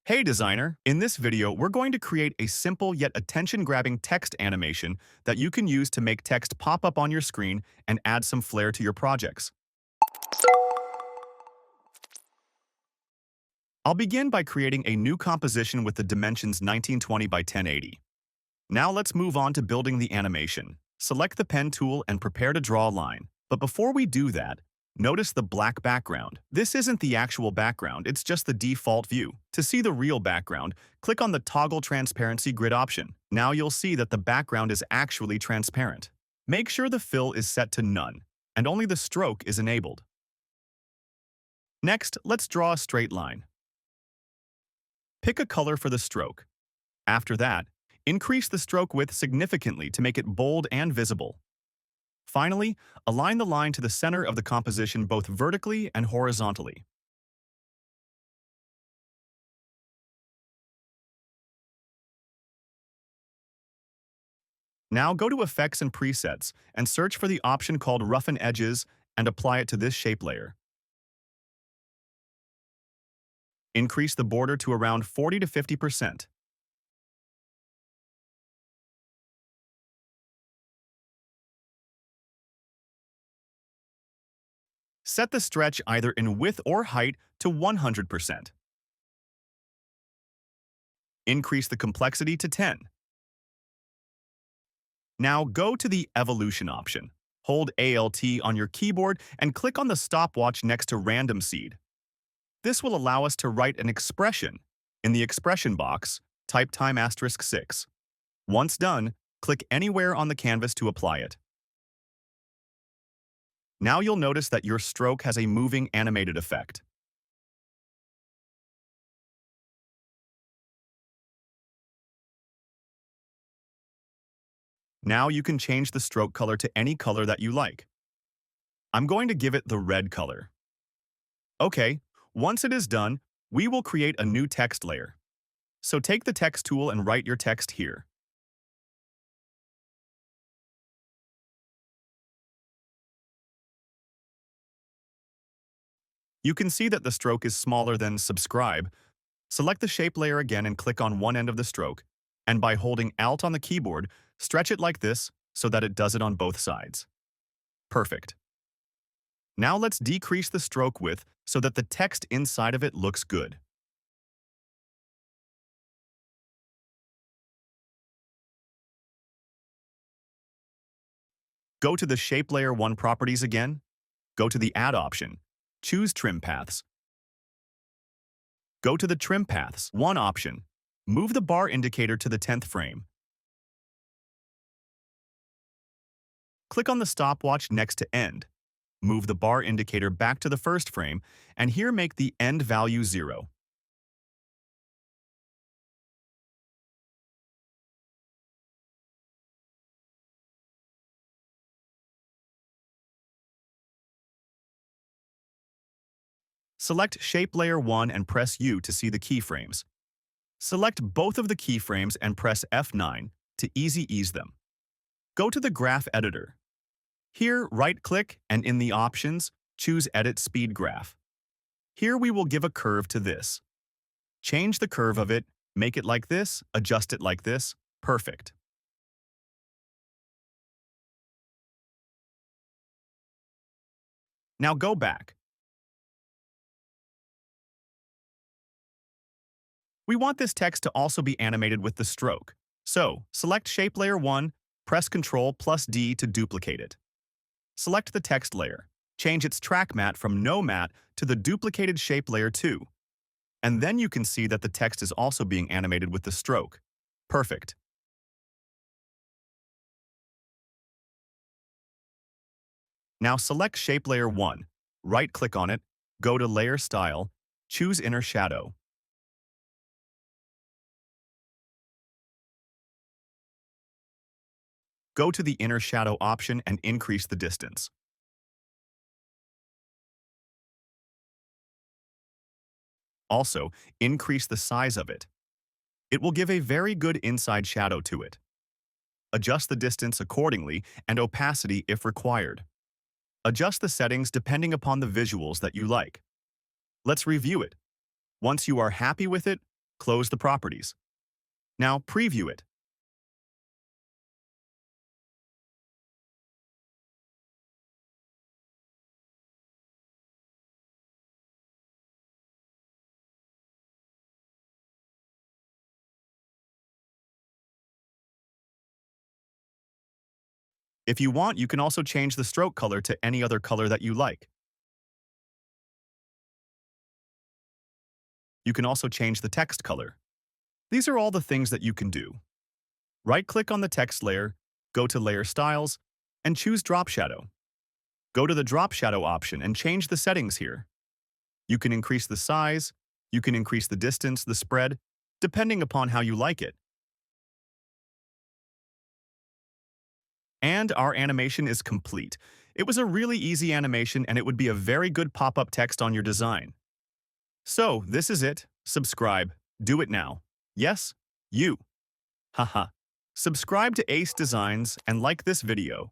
Hey designer, in this video we're going to create a simple yet attention-grabbing text animation that you can use to make text pop up on your screen and add some flair to your projects. I'll begin by creating a new composition with the dimensions 1920 by 1080. Now let's move on to building the animation. Select the pen tool and prepare to draw a line. But before we do that, notice the black background. This isn't the actual background, it's just the default view. To see the real background, click on the Toggle Transparency Grid option. Now you'll see that the background is actually transparent. Make sure the fill is set to none, and only the stroke is enabled. Next, let's draw a straight line. Pick a color for the stroke. After that, increase the stroke width significantly to make it bold and visible. Finally, align the line to the center of the composition both vertically and horizontally. Now go to Effects and Presets and search for the option called Roughen Edges and apply it to this shape layer. Increase the border to around 40 to 50%. Set the stretch either in width or height to 100%. Increase the complexity to 10. Now go to the Evolution option. Hold Alt on your keyboard and click on the stopwatch next to Random Seed. This will allow us to write an expression. In the expression box, type time*6. Once done, click anywhere on the canvas to apply it. Now you'll notice that your stroke has a moving animated effect. Now you can change the stroke color to any color that you like. I'm going to give it the red color. Okay, once it is done, we will create a new text layer. So take the text tool and write your text here. You can see that the stroke is smaller than subscribe. Select the shape layer again and click on one end of the stroke, and by holding Alt on the keyboard, stretch it like this so that it does it on both sides. Perfect. Now let's decrease the stroke width so that the text inside of it looks good. Go to the Shape Layer 1 properties again, go to the Add option, choose Trim Paths. Go to the Trim Paths 1 option, move the bar indicator to the 10th frame. Click on the stopwatch next to End. Move the bar indicator back to the first frame, and here make the end value 0. Select Shape Layer 1 and press U to see the keyframes. Select both of the keyframes and press F9 to easy ease them. Go to the Graph Editor. Here, right-click and in the options, choose Edit Speed Graph. Here we will give a curve to this. Change the curve of it, make it like this, adjust it like this. Perfect. Now go back. We want this text to also be animated with the stroke. So, select Shape Layer 1, press Ctrl+D to duplicate it. Select the text layer. Change its track matte from No Matte to the duplicated Shape Layer 2. And then you can see that the text is also being animated with the stroke. Perfect. Now select Shape Layer 1, right-click on it, go to Layer Style, choose Inner Shadow. Go to the Inner Shadow option and increase the distance. Also, increase the size of it. It will give a very good inside shadow to it. Adjust the distance accordingly and opacity if required. Adjust the settings depending upon the visuals that you like. Let's review it. Once you are happy with it, Close the properties. Now preview it. If you want, you can also change the stroke color to any other color that you like. You can also change the text color. These are all the things that you can do. Right-click on the text layer, go to Layer Styles, and choose Drop Shadow. Go to the Drop Shadow option and change the settings here. You can increase the size, you can increase the distance, the spread, depending upon how you like it. And our animation is complete. It was a really easy animation and it would be a very good pop-up text on your design. So, this is it. Subscribe. Do it now. Yes? You. Haha. Subscribe to Ace Designs and like this video.